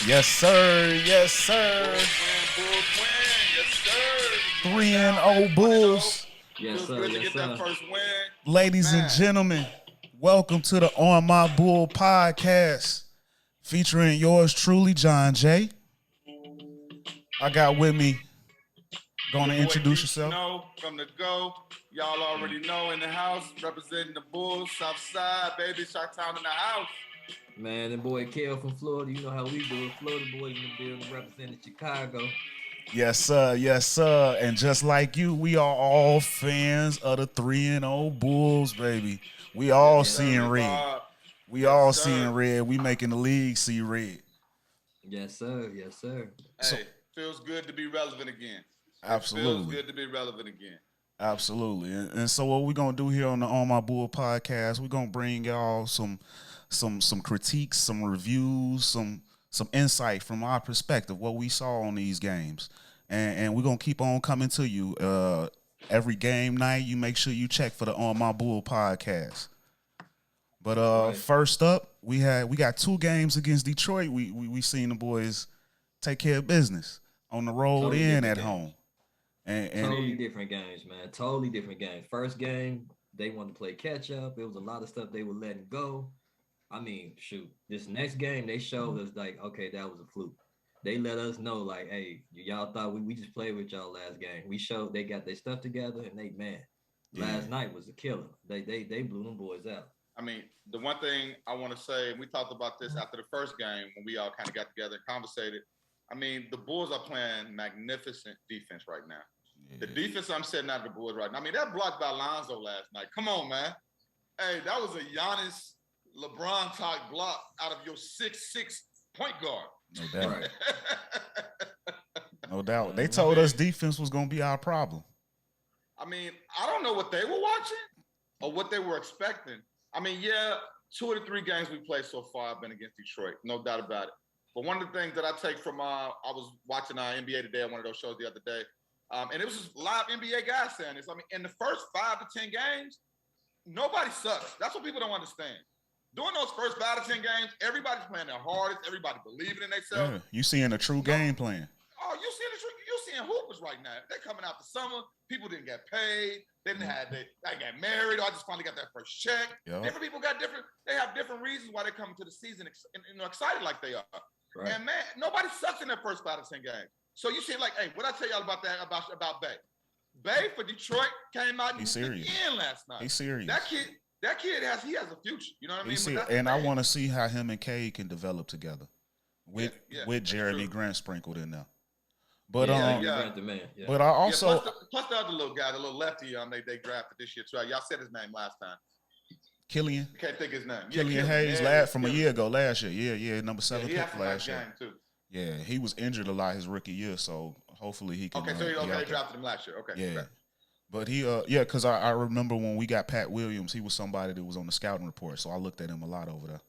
Yes, sir. Yes, sir. Bulls win. Yes, sir. 3 and 0 Bulls. Yes, Feels sir. good to Yes, get that sir. first win. Ladies and Man, gentlemen, welcome to the On My Bull podcast featuring yours truly, John J. I got with me, going to your boy introduce D yourself. Snow from the Go. Y'all already know in the house, representing the Bulls, South Side, baby, Chi-Town in the house. Man, the boy Kel from Florida. You know how we do it. Florida boys in the building representing Chicago. Yes, sir. Yes, sir. And just like you, we are all fans of the 3 and 0 Bulls, baby. We all Yes, sir, seeing Big red. Bob. We Yes, all sir. seeing red. We making the league see red. Yes, sir. Yes, sir. So- Hey, feels good to be relevant again. Feels Absolutely. good to be relevant again. Absolutely. And so what we're gonna do here on the On My Bull podcast, we're gonna bring y'all some critiques, some reviews, some insight from our perspective, what we saw on these games. And we're gonna keep on coming to you. Every game night, you make sure you check for the On My Bull podcast. But Right. first up, we got 2 games against Detroit. We seen the boys take care of business on the road Totally and different at games. home. And Totally different games, man. Totally different games. First game, they wanted to play catch up. It was a lot of stuff they were letting go. I mean, shoot, this next game, they showed us like, okay, that was a fluke. They let us know, like, hey, y'all thought we just played with y'all last game. We showed they got their stuff together, and they, man, last night was a killer. They blew them boys out. I mean, the one thing I want to say, and we talked about this after the first game when we all kind of got together and conversated. I mean, the Bulls are playing magnificent defense right now. The defense I'm setting out of the Bulls right now. I mean, that block by Lonzo last night. Come on, man. Hey, that was a Giannis LeBron type block out of your 6'6" point guard. no doubt. Right. No doubt. They told us defense was gonna be our problem. I mean, I don't know what they were watching or what they were expecting. I mean, yeah, 2 of the 3 games we played so far have been against Detroit, no doubt about it. But one of the things that I take from, I was watching NBA Today on one of those shows the other day, and it was just live NBA guys saying this. I mean, in the first 5 to 10 games, nobody sucks. That's what people don't understand. During those first 5 to 10 games, everybody's playing their hardest. Everybody believing in themselves. Yeah, you seeing a true game plan. Oh, you seeing hoopers right now. They're coming out the summer. People didn't get paid. They got married. Or I just finally got that first check. Yep. Different people got they have different reasons why they're coming to the season excited like they are. Right. And man, nobody sucks in their first 5 to 10 games. So you see, like, hey, what I tell y'all about that about Bay? Bay for Detroit came out He's serious. again last night. He's serious. That kid has a future. You know what I mean? He's But serious. that's the And I thing. want to see how him and Cade can develop together with Yeah, with that's Jeremy true. Grant sprinkled in there. But yeah, yeah. Grant the man. Yeah. but I also plus the other little guy, the little lefty, they drafted this year too. Y'all said his name last time. Killian Can't think his name. Killian Hayes from a year ago, last year. Yeah, number 7 he had pick some nice last year. game too. Yeah, he was injured a lot his rookie year, so hopefully he can. Okay, so be out they there. drafted him last year. Okay. Yeah. Okay. But he, because I remember when we got Pat Williams, he was somebody that was on the scouting report, so I looked at him a lot over there.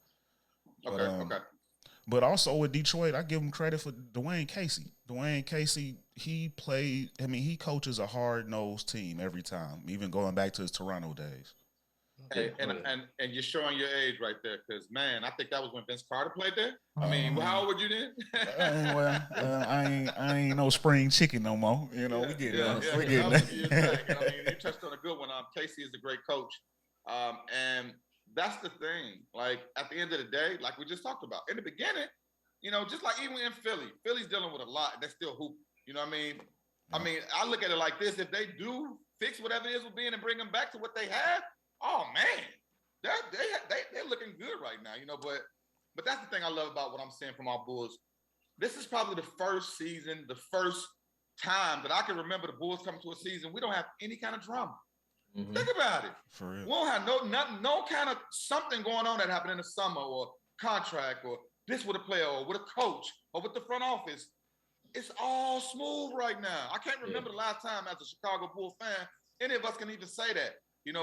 Okay. But, Okay. But also with Detroit, I give him credit for Dwayne Casey. Dwayne Casey, he coaches a hard-nosed team every time, even going back to his Toronto days. Hey, and you're showing your age right there, because man, I think that was when Vince Carter played there. I mean, how old were you then? I ain't no spring chicken no more. You know, we getting yeah, we getting that was a few years back. I mean, you touched on a good one. Casey is a great coach, and that's the thing. Like at the end of the day, like we just talked about in the beginning, just like even in Philly's dealing with a lot. They're still hooping. You know what I mean? I mean, I look at it like this: if they do fix whatever it is with being and bring them back to what they had, oh man, they're looking good right now. But that's the thing I love about what I'm seeing from our Bulls. This is probably the first season, the first time that I can remember the Bulls coming to a season. We don't have any kind of drama. Mhm. Think about it. For real. We don't have no kind of something going on that happened in the summer or contract or this with a player or with a coach or with the front office. It's all smooth right now. I can't remember the last time as a Chicago Bulls fan, any of us can even say that,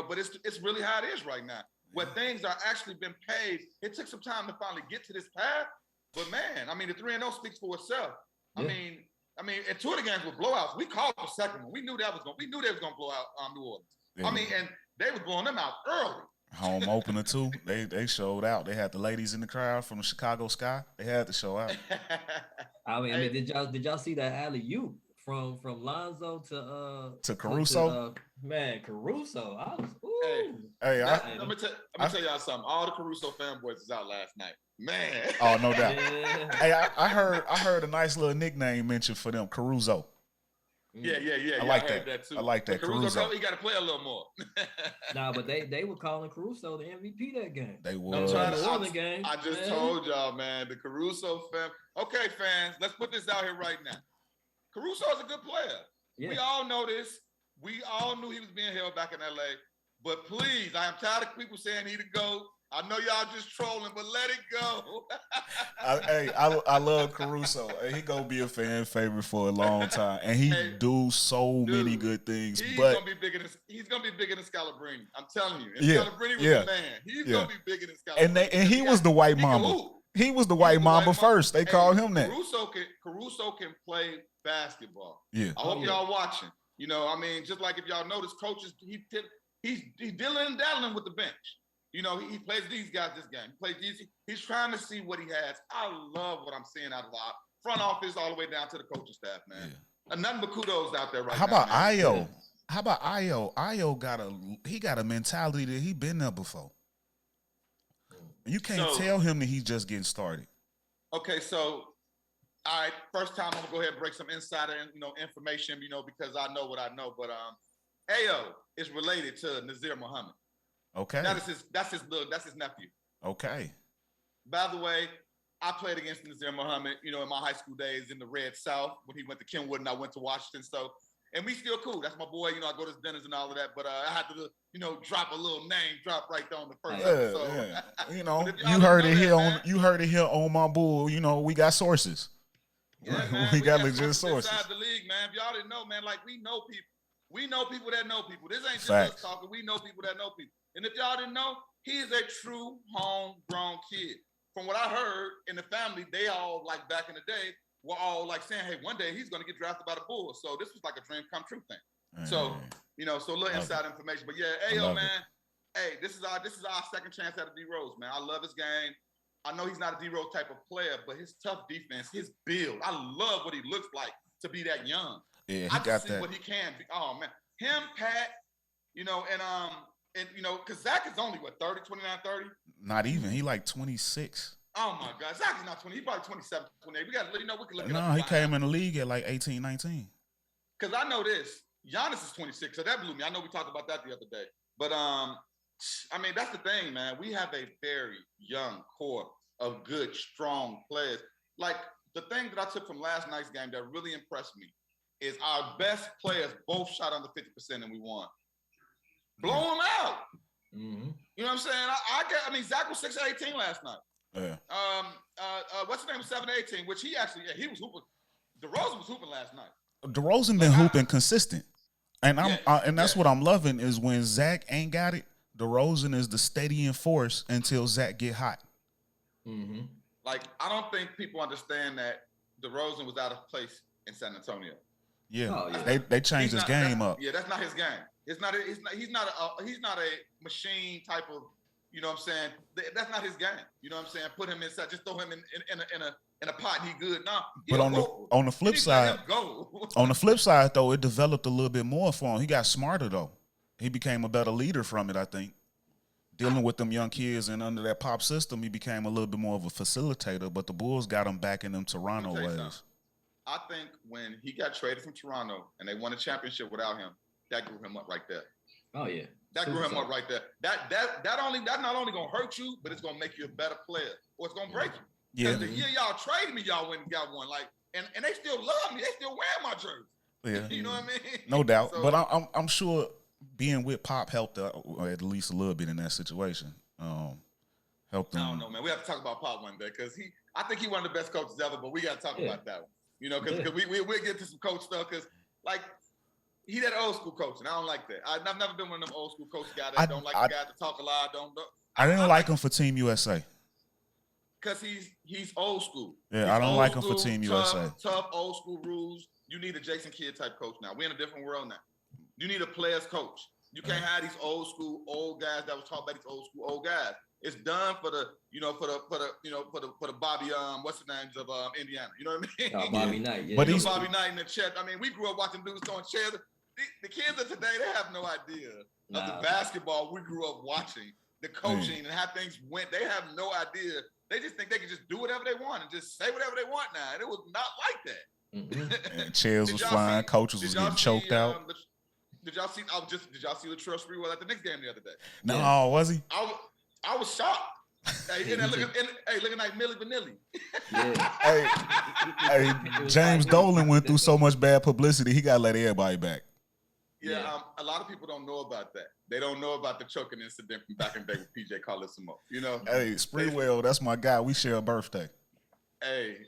but it's really how it is right now. Where things are actually been paid. It took some time to finally get to this path. But man, I mean, the 3-0 speaks for itself. Yeah. I mean, and 2 of the games were blowouts. We called the second one. We knew they was gonna blow out New Orleans. Yeah. I mean, and they was blowing them out early. Home opener too. They showed out. They had the ladies in the crowd from the Chicago Sky. They had to show out. I mean, did y'all see that alley oop from Lonzo To Caruso. Man, Caruso. I was Hey, ooh. Hey, let me tell y'all something. All the Caruso fanboys was out last night. Man. oh no doubt. Yeah. Hey, I heard a nice little nickname mentioned for them, Caruso. Yeah. I like heard that. too. I like that. But Caruso, Caruso. he got to play a little more. Nah, but they were calling Caruso the MVP that game. They I'm was. trying New to- Orleans game. I just man. told y'all, man, the Caruso fam. Okay, fans, let's put this out here right now. Caruso is a good player. Yeah. We all know this. We all knew he was being held back in LA. But please, I am tired of people saying he the GOAT. I know y'all just trolling, but let it go. I love Caruso. He gonna be a fan favorite for a long time, and he Hey, do so many dude, good things. He's But gonna be bigger than Scalabrine. I'm telling you. And Yeah, Scalabrine was yeah, the man. He's yeah. gonna be bigger than Scalabrine. and he was the white He can mamba. hoop. He was the He's white the mamba white mamba. first. They Hey, called him that. Caruso can play basketball. Yeah. I hope yeah. y'all watching. You know, I mean, just like if y'all notice, coaches, he's dealing and dabbling with the bench. You know, he plays these guys this game. He plays these. He's trying to see what he has. I love what I'm seeing out of our front office all the way down to the coaching staff, man. And nothing but kudos out there right How now. about man. Io? How about Io? Io got a mentality that he been there before. You can't So- tell him that he's just getting started. Okay, so all right, first time I'm gonna go ahead and break some insider, information, because I know what I know. But Ayo is related to Nazir Muhammad. Okay. That's his nephew. Okay. By the way, I played against Nazir Muhammad, in my high school days in the Red South when he went to Kenwood and I went to Washington. So, and we still cool. That's my boy. I go to his dinners and all of that. But I had to, drop a little name drop right there on the first episode. Yeah. But if You y'all heard don't it know here that, on man. you heard it here on my bull. We got sources. Yeah, man, We got legit sources sources. inside the league, man. If y'all didn't know, man, like we know people. We know people that know people. This ain't just Facts. us talking. We know people that know people. And if y'all didn't know, he is a true homegrown kid. From what I heard in the family, they all like back in the day were all like saying, "Hey, one day he's gonna get drafted by the Bulls." So this was like a dream come true thing. So so a little inside information. But yeah, I Ayo, love man. Hey, this is our second chance at a D Rose, man. I love his game. I know he's not a D Rose type of player, but his tough defense, his build, I love what he looks like to be that young. Yeah, he I got just see that. what he can be. Oh man, him, Pat, because Zach is only 30, 29, 30. Not even. He like 26. Oh my God, Zach is not 20. He's probably 27, 28. We can look it No, up. he came in the league at like 18, 19. Because I know this. Giannis is 26, so that blew me. I know we talked about that the other day. But that's the thing, man. We have a very young core of good, strong players. Like the thing that I took from last night's game that really impressed me is our best players both shot under 50% and we won. Blow them out. Mm-hmm. You know what I'm saying? Zach was 6 of 18 last night. Yeah. What's his name was 7 of 18, which he was hooping. DeRozan was hooping last night. DeRozan been hooping consistent. And that's Yes. what I'm loving is when Zach ain't got it, DeRozan is the steadying force until Zach get hot. Mm-hmm. Like, I don't think people understand that DeRozan was out of place in San Antonio. Yeah. Oh, yeah. They changed his game up. Yeah, that's not his game. He's not a machine type of, you know what I'm saying? That's not his game. You know what I'm saying? Put him inside, just throw him in a pot and he good. No. But on the flip side, go. on the flip side though, it developed a little bit more for him. He got smarter though. He became a better leader from it, I think. Dealing with them young kids and under that pop system, he became a little bit more of a facilitator, but the Bulls got him back in them Toronto Let me tell you ways. something. I think when he got traded from Toronto and they won a championship without him, that grew him up right there. Oh yeah. That grew Super him so. up right there. That not only gonna hurt you, but it's gonna make you a better player, or it's gonna break you. Yeah. Because the year y'all traded me, y'all went and got one. Like, and they still love me. They still wear my jersey. Yeah. You know what I mean? No doubt. So- But I'm sure being with Pop helped at least a little bit in that situation. Helped him. I don't know, man. We have to talk about Pop one day because I think he one of the best coaches ever. But we got to talk about that one. You know, because we'll get to some coach stuff because like. He that old school coaching. I don't like that. I've never been one of them old school coach guys that don't like the guys to talk a lot. I didn't like him for Team USA. Because he's old school. Yeah, He's I don't old like him for school, Team tough, USA. Tough old school rules. You need a Jason Kidd type coach now. We're in a different world now. You need a player's coach. You can't have these old school old guys that was taught by these old school old guys. It's done for the Bobby what's the names of Indiana? You know what I mean? Bobby Knight, yeah. But You know, he's Bobby Knight and the Chet. I mean, we grew up watching dudes throwing chairs. The kids of today, they have no idea of the basketball we grew up watching, the coaching and how things went. They have no idea. They just think they can just do whatever they want and just say whatever they want now. And it was not like that. Mm-hmm. and chairs was flying, coaches was getting choked out. Did y'all see? Did y'all see Latrell Sprewell at the Knicks game the other day? No, was he? I was shocked. Hey, looking like Milli Vanilli. Yeah. Hey, James Dolan went through so much bad publicity. He got to let everybody back. Yeah, a lot of people don't know about that. They don't know about the choking incident from back in the day with PJ Carlesimo. You know. Hey, Sprewell, that's my guy. We share a birthday.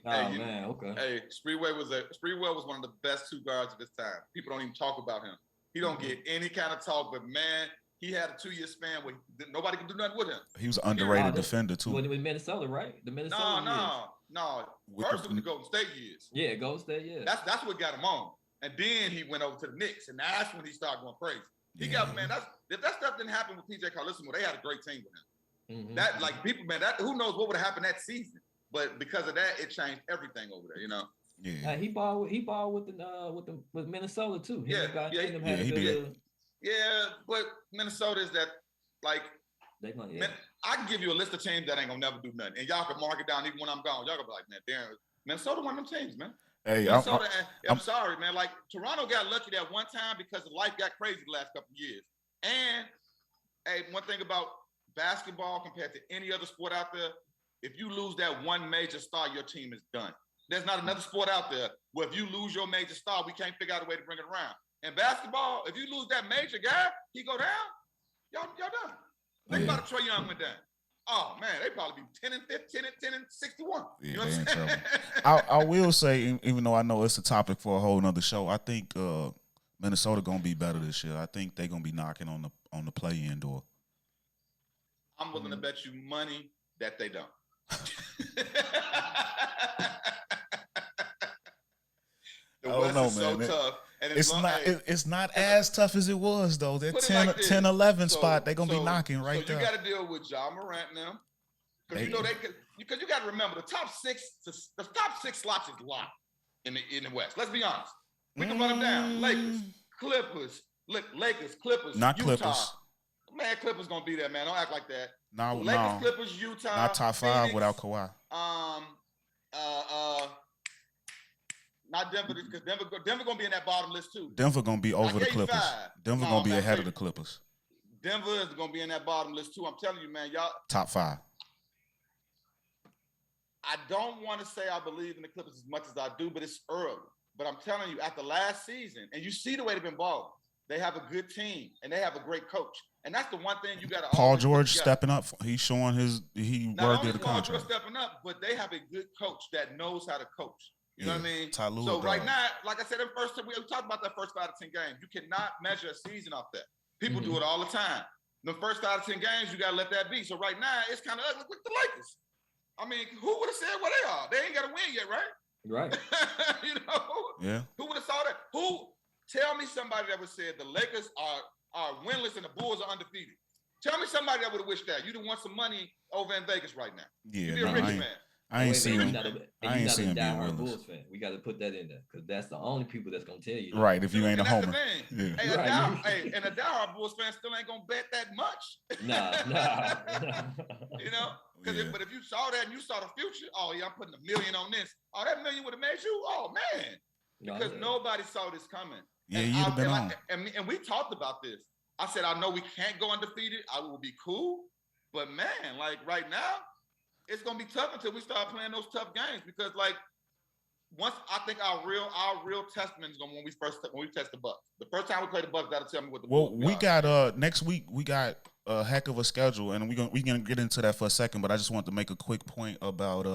Man, okay. Hey, Sprewell was one of the best two guards of his time. People don't even talk about him. He don't get any kind of talk, but man, he had a 2-year span where nobody could do nothing with him. He was an underrated defender too. With Minnesota, right? The Minnesota. No. First with the Golden State years. Yeah, Golden State. Yeah. That's what got him on. And then he went over to the Knicks, and that's when he started going crazy. He got if that stuff didn't happen with PJ Carlesimo, they had a great team with him. Mm-hmm. That like people, man, that who knows what would have happened that season. But because of that, it changed everything over there, you know. Yeah. He balled with Minnesota too. He did. Yeah, but Minnesota is that like I can give you a list of teams that ain't gonna never do nothing, and y'all can mark it down even when I'm gone. Y'all gonna be like, man, damn, Minnesota one of them teams, man. Hey, I'm sorry, man. Like Toronto got lucky that one time because life got crazy the last couple of years. And hey, one thing about basketball compared to any other sport out there, if you lose that one major star, your team is done. There's not another sport out there where if you lose your major star, we can't figure out a way to bring it around. In basketball, if you lose that major guy, he go down, y'all done. Think about Trae Young went down. Oh man, they probably be 10 and 15, 10 and 61. Yeah, you know what I'm saying? I will say, even though I know it's a topic for a whole nother show, I think Minnesota gonna be better this year. I think they're gonna be knocking on the play-in door. I'm willing to bet you money that they don't. The West is so tough. And it's not as tough as it was though. That 10-11 spot, they're gonna be knocking right there. You got to deal with Ja Morant now, because you know because you got to remember the top six slots is locked in the West. Let's be honest. We can run them down. Lakers, Clippers, not Utah. Clippers. Man, Clippers gonna be there, man. Don't act like that. No, Lakers, Clippers, Utah. Not top five Phoenix, without Kawhi. Not Denver, because Denver gonna be in that bottom list too. Denver gonna be over the Clippers. Denver gonna be ahead of the Clippers. Denver is gonna be in that bottom list too. I'm telling you, man, y'all. Top five. I don't want to say I believe in the Clippers as much as I do, but it's early. But I'm telling you, after last season, and you see the way they've been balling, they have a good team and they have a great coach. And that's the one thing you got to. Paul George stepping up. He's showing he worthy of the contract. Not only Paul George stepping up, but they have a good coach that knows how to coach. You know what I mean? So right now, like I said, we talked about that first 5 to 10 games. You cannot measure a season off that. People do it all the time. The first 5 to 10 games, you got to let that be. So right now, it's kind of ugly with the Lakers. I mean, who would have said where they are? They ain't got to win yet, right? Right. You know? Yeah. Who would have saw that? Tell me somebody that would have said the Lakers are winless and the Bulls are undefeated. Tell me somebody that would have wished that. You'd have won some money over in Vegas right now. Yeah, you'd be a rich man. I ain't seen him. I ain't seen him being a Bulls fan. We got to put that in there because that's the only people that's gonna tell you. That. Right, if you ain't a homer. Yeah. And a diehard Bulls fan still ain't gonna bet that much. Nah. You know, but if you saw that and you saw the future, oh yeah, I'm putting $1 million on this. Oh, that $1 million would have made you. Oh man, because nobody saw this coming. Yeah, you'd have been on. And we talked about this. I said I know we can't go undefeated. I will be cool, but man, like right now. It's gonna be tough until we start playing those tough games because, like, once I think our real testament is gonna when we test the Bucks. The first time we play the Bucks, that'll tell me what the Bulls we got next week we got a heck of a schedule, and we gonna get into that for a second. But I just want to make a quick point about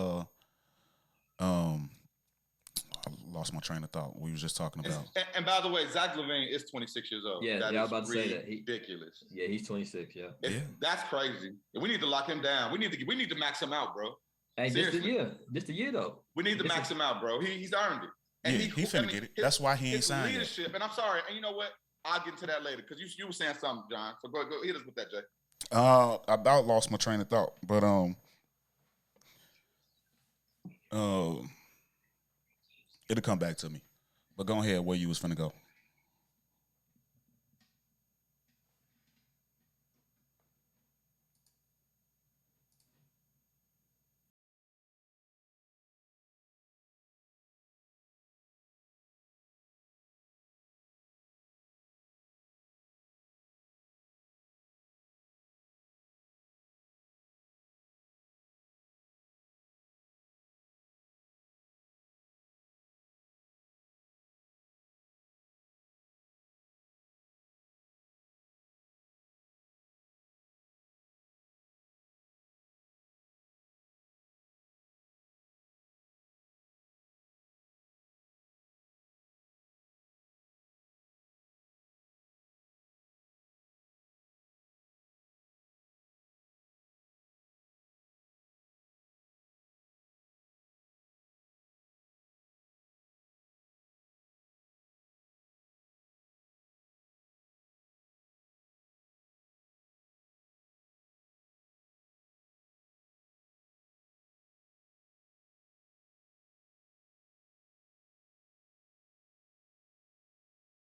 I lost my train of thought. We was just talking about. And by the way, Zach LaVine is 26 years old. Yeah, I was about to say that. Ridiculous. Yeah, he's 26. Yeah. That's crazy. We need to lock him down. We need to max him out, bro. Hey, this the year though. We need to max him out, bro. He's earned it. And he finna get it. That's why he ain't signed leadership. Yet. And I'm sorry. And you know what? I'll get into that later because you were saying something, John. So go hit us with that, Jay. I about lost my train of thought, but it'll come back to me. But go ahead, where you was finna go.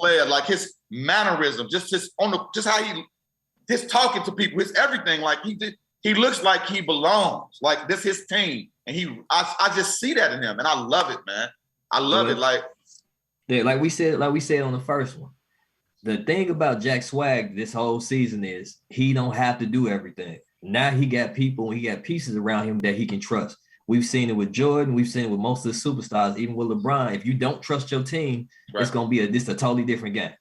Player, like his mannerism, just how his talking to people, his everything. Like he looks like he belongs. Like this his team, and I just see that in him, and I love it, man. I love it. Like we said on the first one. The thing about Jack Swag this whole season is he don't have to do everything. Now he got people, he got pieces around him that he can trust. We've seen it with Jordan. We've seen it with most of the superstars, even with LeBron. If you don't trust your team, right, it's going to be a totally different game.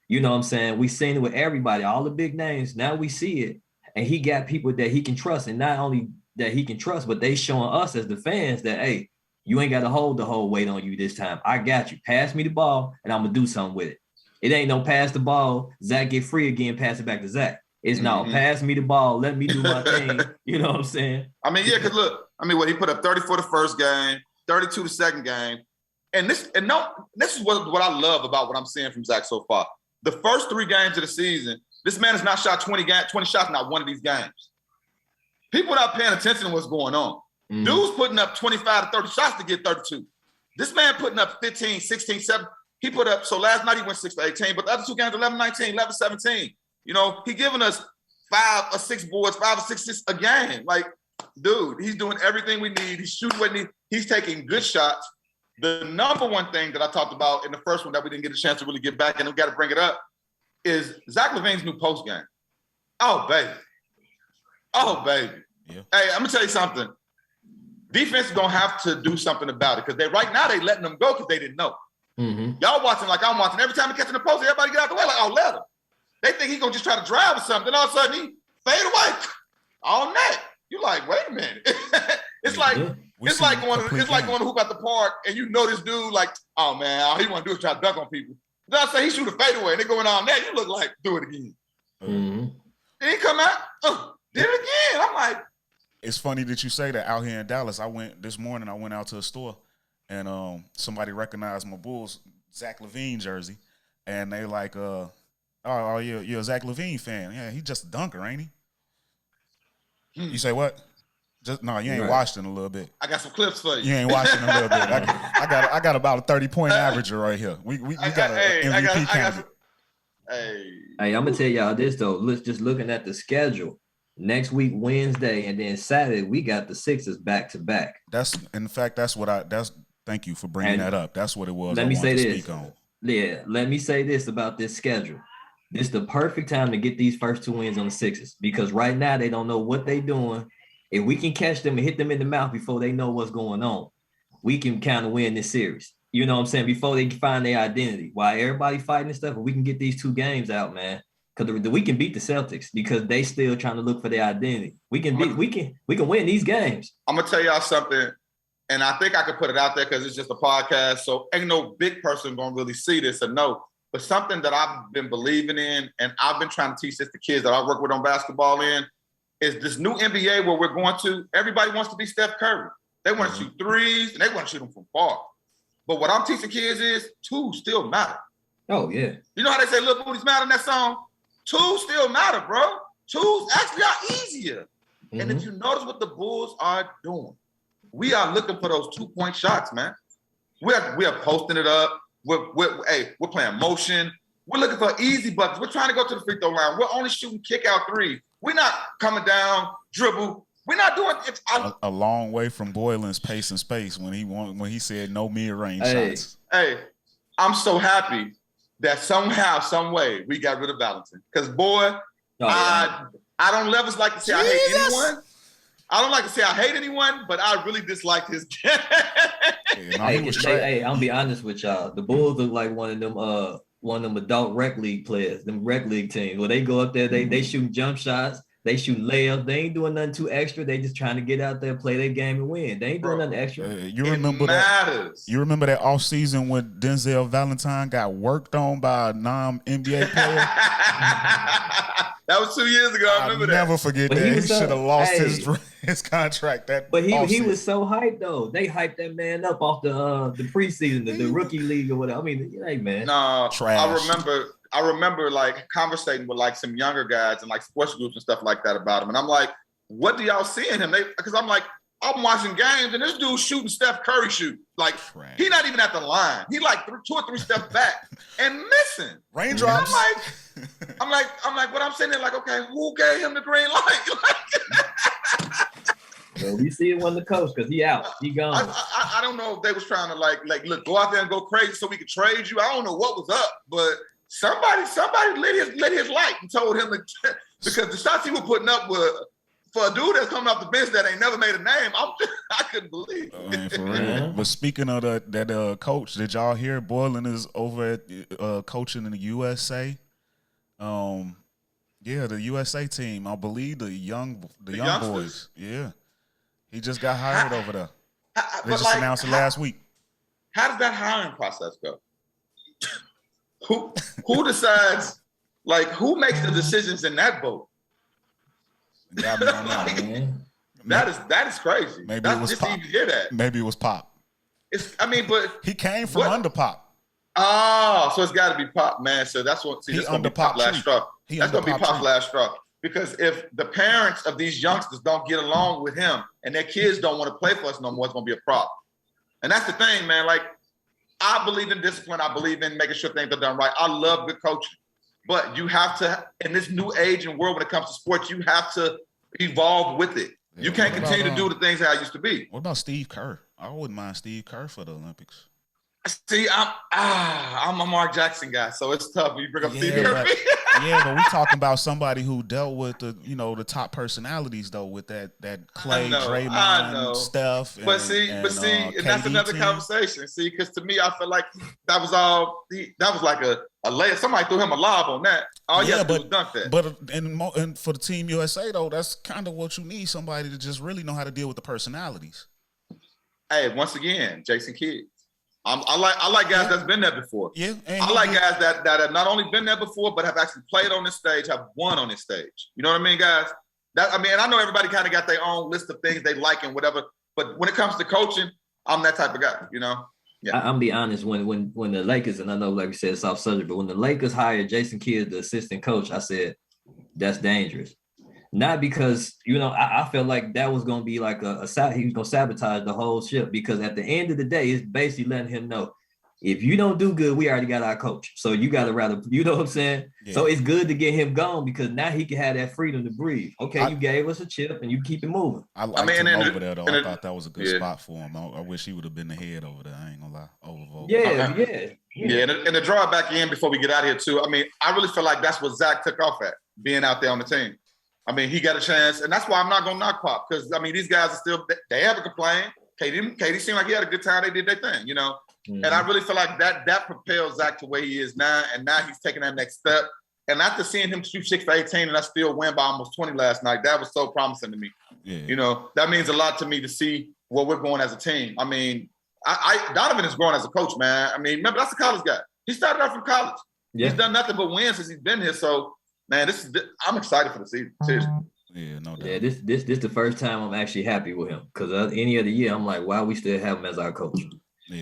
You know what I'm saying? We've seen it with everybody, all the big names. Now we see it. And he got people that he can trust. And not only that he can trust, but they showing us as the fans that, hey, you ain't got to hold the whole weight on you this time. I got you. Pass me the ball, and I'm going to do something with it. It ain't no pass the ball, Zach get free again, pass it back to Zach. It's no, pass me the ball, let me do my thing. You know what I'm saying? I mean, yeah, because look, he put up 30 for the first game, 32 the second game. This is what I love about what I'm seeing from Zach so far. The first 3 games of the season, this man has not shot 20 shots, not one of these games. People not paying attention to what's going on. Dude's putting up 25 to 30 shots to get 32. This man putting up 15, 16, 7. He put up, so last night he went 6 for 18, but the other 2 games, 11, 19, 11, 17. You know, he giving us 5 or 6 boards, 5 or 6 assists a game. Like, dude, he's doing everything we need. He's shooting what he needs. He's taking good shots. The number one thing that I talked about in the first one that we didn't get a chance to really get back, and we got to bring it up, is Zach LaVine's new post game. Oh, baby. Oh, baby. Yeah. Hey, I'm going to tell you something. Defense is going to have to do something about it because right now they letting them go because they didn't know. Y'all watching like I'm watching. Every time he catching the post, everybody get out the way like, oh, let him. They think he's going to just try to drive or something. All of a sudden, he fade away all night. You like, wait a minute. It's like going to hoop at the park and you know this dude like, oh, man, all he want to do is try to dunk on people. Then I say he shoot a fadeaway and they going on there. You look like, do it again. Then he come out, did it again. I'm like. It's funny that you say that out here in Dallas. This morning, I went out to a store. And somebody recognized my Bulls Zach LaVine jersey, and they like, oh, you're a Zach LaVine fan? Yeah, he's just a dunker, ain't he? You say what? You ain't watched in a little bit. I got some clips for you. You ain't watching a little bit. I got about a 30-point averager right here. We got an MVP candidate. Hey, I'm gonna tell y'all this though. Let's just looking at the schedule. Next week, Wednesday, and then Saturday, we got the Sixers back to back. Thank you for bringing that up. That's what it was. Let me say this about this schedule. This is the perfect time to get these first 2 wins on the Sixers because right now they don't know what they're doing. If we can catch them and hit them in the mouth before they know what's going on, we can kind of win this series. You know what I'm saying? Before they find their identity. While everybody fighting and stuff, if we can get these 2 games out, man. Because we can beat the Celtics because they still trying to look for their identity. We can win these games. I'm gonna tell y'all something. And I think I could put it out there because it's just a podcast. So ain't no big person going to really see this or know. But something that I've been believing in and I've been trying to teach this to kids that I work with on basketball is this new NBA where we're going to, everybody wants to be Steph Curry. They want to shoot threes and they want to shoot them from far. But what I'm teaching kids is 2 still matter. Oh yeah. You know how they say little booties matter in that song? Twos still matter, bro. Twos actually are easier. Mm-hmm. And if you notice what the Bulls are doing, we are looking for those 2-point shots, man. We are posting it up. We're playing motion. We're looking for easy buckets. We're trying to go to the free throw line. We're only shooting kick out threes. We're not coming down, dribble. We're not doing it. A long way from Boylen's pace and space when he said no mid-range shots. Hey, I'm so happy that somehow, some way, we got rid of Valentin. Because, boy, I don't ever like to say I hate anyone. I don't like to say I hate anyone, but I really dislike his game. Hey, I'll be honest with y'all. The Bulls look like one of them adult rec league players, them rec league teams. Where they go up there, they shoot jump shots, they shoot layups. They ain't doing nothing too extra. They just trying to get out there, play their game, and win. They ain't doing nothing extra. You remember that off season when Denzel Valentine got worked on by a non-NBA player? That was 2 years ago. I remember that. Never forget that. He should have lost his contract. But he was so hyped though. They hyped that man up off the preseason, the rookie league or whatever. I mean, hey man. No, trash. I remember like conversating with like some younger guys and like sports groups and stuff like that about him. And I'm like, what do y'all see in him? Because I'm like, I'm watching games and this dude shooting Steph Curry shoot. Like he's not even at the line. He like 2 or 3 steps back and missing. Raindrops. I'm like, what I'm saying is like, okay, who gave him the green light? Well, we see it when the coach, because he out. He gone. I don't know if they was trying to like look, go out there and go crazy so we could trade you. I don't know what was up, but somebody lit his light and told him to, because the shots he was putting up were for a dude that's coming off the bench that ain't never made a name. I couldn't believe it. For real. But speaking of that coach, did y'all hear Boylen is over at coaching in the USA? Yeah, the USA team. I believe the young boys. Yeah, he just got hired over there. They just announced it last week. How does that hiring process go? Who decides? Like, who makes the decisions in that boat? Got me on that, man. That is crazy. Maybe it was Pop. To even hear that. Maybe it was Pop. But he came from under Pop. Oh, so it's got to be Pop, man. So that's what. See, that's gonna be Pop's last straw. That's gonna be Pop's last straw. Because if the parents of these youngsters don't get along with him and their kids don't want to play for us no more, it's gonna be a problem. And that's the thing, man. Like, I believe in discipline. I believe in making sure things are done right. I love good coaching. But you have to, in this new age and world when it comes to sports, you have to evolve with it. Yeah, you can't continue to do the things how it used to be. What about Steve Kerr? I wouldn't mind Steve Kerr for the Olympics. See, I'm a Mark Jackson guy, so it's tough when you bring up Steve Kerr. But we talking about somebody who dealt with the top personalities though, with that Clay, Draymond, Steph. And that's another conversation. See, because to me, I feel like that was like a layup. Somebody threw him a lob on that. All you have to do is dunk that. But and for the Team USA though, that's kind of what you need, somebody to just really know how to deal with the personalities. Hey, once again, Jason Kidd. I like guys that's been there before. Yeah, I like guys that have not only been there before, but have actually played on this stage, have won on this stage. You know what I mean, guys? And I know everybody kind of got their own list of things they like and whatever. But when it comes to coaching, I'm that type of guy. You know. Yeah. I'm be honest. When the Lakers, and I know, like we said, it's off subject, but when the Lakers hired Jason Kidd, the assistant coach, I said that's dangerous. Not because, I felt like that was going to be like he was going to sabotage the whole ship, because at the end of the day, it's basically letting him know, if you don't do good, we already got our coach. So you got to rather, you know what I'm saying? Yeah. So it's good to get him gone, because now he can have that freedom to breathe. Okay, you gave us a chip and you keep it moving. I liked him over there, though. I thought that was a good spot for him. I wish he would have been the head over there. I ain't going to lie. Overvote. Yeah, and the draw back in before we get out of here, too. I mean, I really feel like that's what Zach took off at, being out there on the team. I mean, he got a chance, and that's why I'm not going to knock Pop, because, I mean, these guys are still – they haven't complained. KD seemed like he had a good time. They did their thing, Mm-hmm. And I really feel like that propels Zach to where he is now, and now he's taking that next step. And after seeing him shoot 6 for 18 and I still win by almost 20 last night, that was so promising to me. Yeah. That means a lot to me to see where we're going as a team. I mean, Donovan is growing as a coach, man. I mean, remember, that's a college guy. He started out from college. Yeah. He's done nothing but win since he's been here, so – man, I'm excited for the season. Seriously. Yeah, no doubt. Yeah, this the first time I'm actually happy with him, because any other year I'm like, why we still have him as our coach?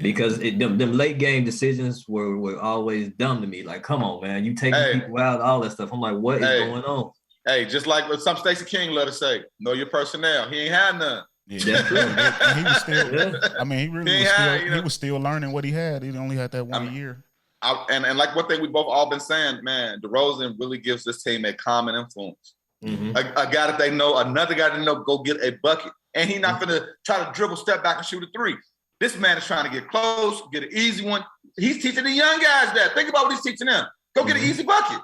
Because them late game decisions were always dumb to me. Like, come on, man, you taking people out, all that stuff. I'm like, what is going on? Hey, just like what some Stacey King let us say, know your personnel. He ain't had none. Yeah, that's true. And he was still. I mean, he really was still. He was still learning what he had. He only had that one year. And like one thing we both all been saying, man, DeRozan really gives this team a common influence. Mm-hmm. A guy that they know, another guy that they know, go get a bucket, and he's not gonna try to dribble, step back, and shoot a three. This man is trying to get close, get an easy one. He's teaching the young guys that. Think about what he's teaching them. Go get an easy bucket.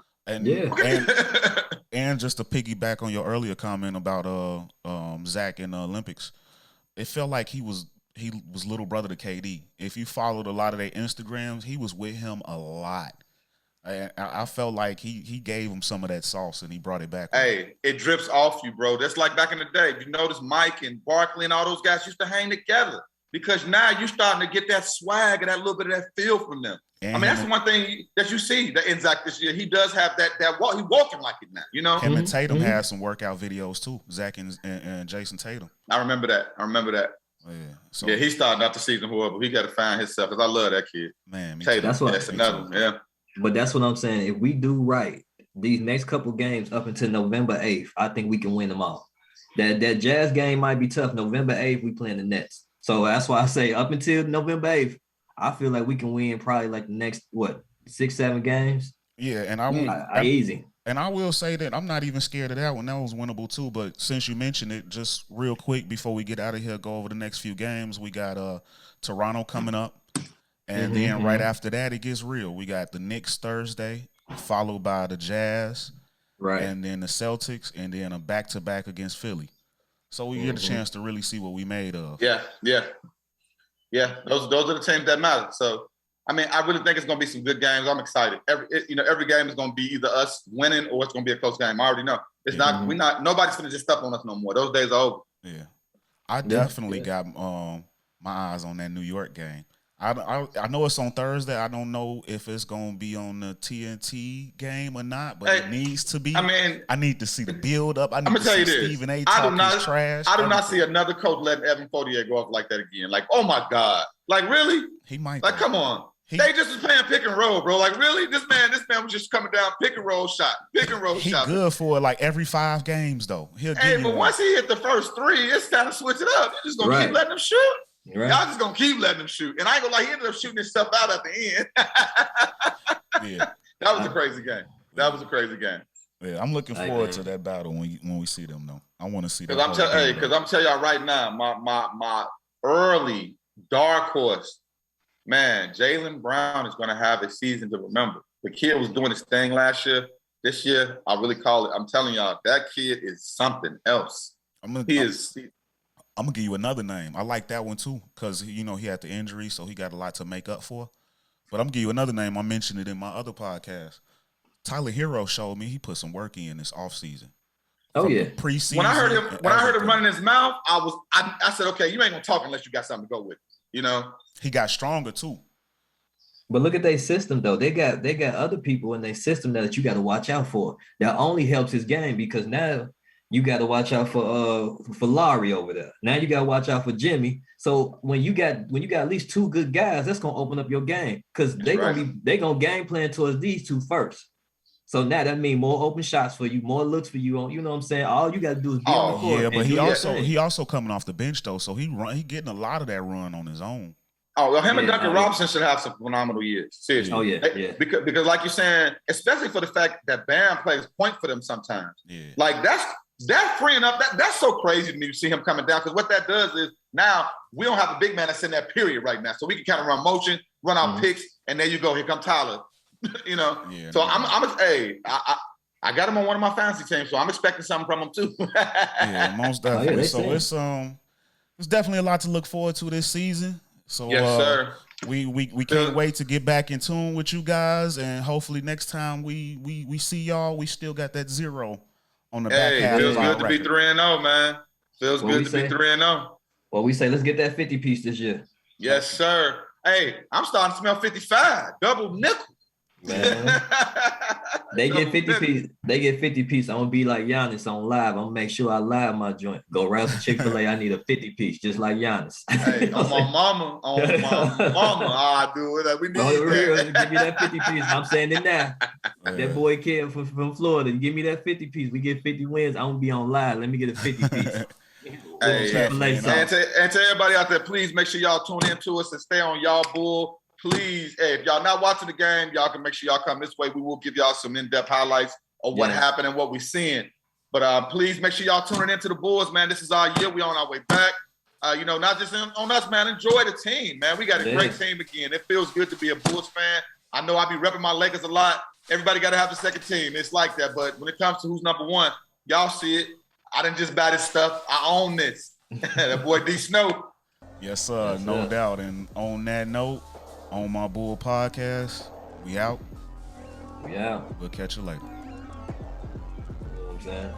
And just to piggyback on your earlier comment about Zach in the Olympics, it felt like he was little brother to KD. If you followed a lot of their Instagrams, he was with him a lot. I felt like he gave him some of that sauce and he brought it back. Hey, it drips off you, bro. That's like back in the day. You notice Mike and Barkley and all those guys used to hang together because now you're starting to get that swag and that little bit of that feel from them. And I mean, that's the one thing that you see that in Zach this year. He does have that walk. He's walking like it now, you know? Him and Tatum had some workout videos too. Zach and Jason Tatum. I remember that. Yeah, he's starting out the season horrible. He got to find himself because I love that kid. Man, Tatum, that's another one. Yeah. But that's what I'm saying. If we do right these next couple games up until November 8th, I think we can win them all. That Jazz game might be tough. November 8th, we playing the Nets. So that's why I say up until November 8th, I feel like we can win probably like the next 6-7 games. Yeah, and easy. And I will say that I'm not even scared of that one. That was winnable too. But since you mentioned it, just real quick before we get out of here, go over the next few games. We got Toronto coming up. And then right after that, it gets real. We got the Knicks Thursday, followed by the Jazz, right, and then the Celtics, and then a back-to-back against Philly. So we get a chance to really see what we made of. Yeah. Those are the teams that matter. So, I mean, I really think it's going to be some good games. I'm excited. Every game is going to be either us winning or it's going to be a close game. I already know. It's not. Nobody's going to just step on us no more. Those days are over. Yeah, I definitely got my eyes on that New York game. I know it's on Thursday. I don't know if it's going to be on the TNT game or not, but it needs to be. I mean, I need to see the build up. I need I'm gonna to tell you see this. Stephen A. talk his trash. I do not see another coach letting Evan Fournier go off like that again. Like, oh my God. Like, really? He might. Like, come on. They just was playing pick and roll, bro. Like, really? This man was just coming down pick and roll shot. He good for like every 5 games, though. But once he hit the first 3, it's time to switch it up. You're just going to keep letting him shoot. Right. Y'all just gonna keep letting him shoot, and I ain't gonna lie. He ended up shooting his stuff out at the end. That was a crazy game. Yeah, I'm looking forward to that battle when we see them though. I want to see that. Because I'm telling y'all right now, my early dark horse, man, Jaylen Brown is gonna have a season to remember. The kid was doing his thing last year. This year, I really call it. I'm telling y'all, that kid is something else. I'm gonna give you another name. I like that one too because he had the injury, so he got a lot to make up for. But I'm gonna give you another name. I mentioned it in my other podcast. Tyler Hero showed me he put some work in this offseason. Oh yeah, preseason. When I heard him running his mouth, I said, okay, you ain't gonna talk unless you got something to go with. He got stronger too. But look at their system though. They got other people in their system that you got to watch out for. That only helps his game because now you got to watch out for Larry over there. Now you got to watch out for Jimmy. So when you got at least 2 good guys, that's gonna open up your game because they gonna game plan towards these 2 first. So now that means more open shots for you, more looks for you. You know what I'm saying? All you got to do is be on the court. Yeah, but he also coming off the bench though, so he getting a lot of that run on his own. Oh, well, him and Duncan Robinson should have some phenomenal years. Seriously. Oh, yeah. Because like you're saying, especially for the fact that Bam plays point for them sometimes. Yeah. Like that's freeing up. That's so crazy to me to see him coming down because what that does is now we don't have a big man that's in that period right now. So we can kind of run motion, run out picks, and there you go. Here come Tyler. Yeah, so I got him on one of my fantasy teams, so I'm expecting something from him too. Yeah, most definitely. It's definitely a lot to look forward to this season. So yes, sir. We can't wait to get back in tune with you guys, and hopefully next time we see y'all, we still got that 0 on the back half. Feels good to be 3-0, man. Feels good to be 3-0. Well, we say let's get that 50 piece this year. Yes, sir. Hey, I'm starting to smell 55 double nickel. Man. They get 50 Double piece. They get 50 piece. I'm gonna be like Giannis on live. I'm gonna make sure I live my joint. Go right to Chick-fil-A. I need a 50 piece, just like Giannis. Hey, on my mama, I do it. We need that. Give me that 50 piece. I'm saying it now. That boy kid from Florida, give me that 50 piece. We get 50 wins. I'm gonna be on live. Let me get a 50 piece. Hey, and to everybody out there, please make sure y'all tune in to us and stay on y'all bull. Please, hey, if y'all not watching the game, y'all can make sure y'all come this way. We will give y'all some in-depth highlights of what happened and what we're seeing. But please make sure y'all tuning into the Bulls, man. This is our year. We on our way back. Not just on us, man. Enjoy the team, man. We got a great team again. It feels good to be a Bulls fan. I know I be repping my Lakers a lot. Everybody got to have the second team. It's like that. But when it comes to who's number one, y'all see it. I didn't just buy this stuff. I own this. That boy D Snow. Yes, sir. No doubt. And on that note, on my Bull podcast, we out. Yeah. We'll catch you later. You know what I'm saying?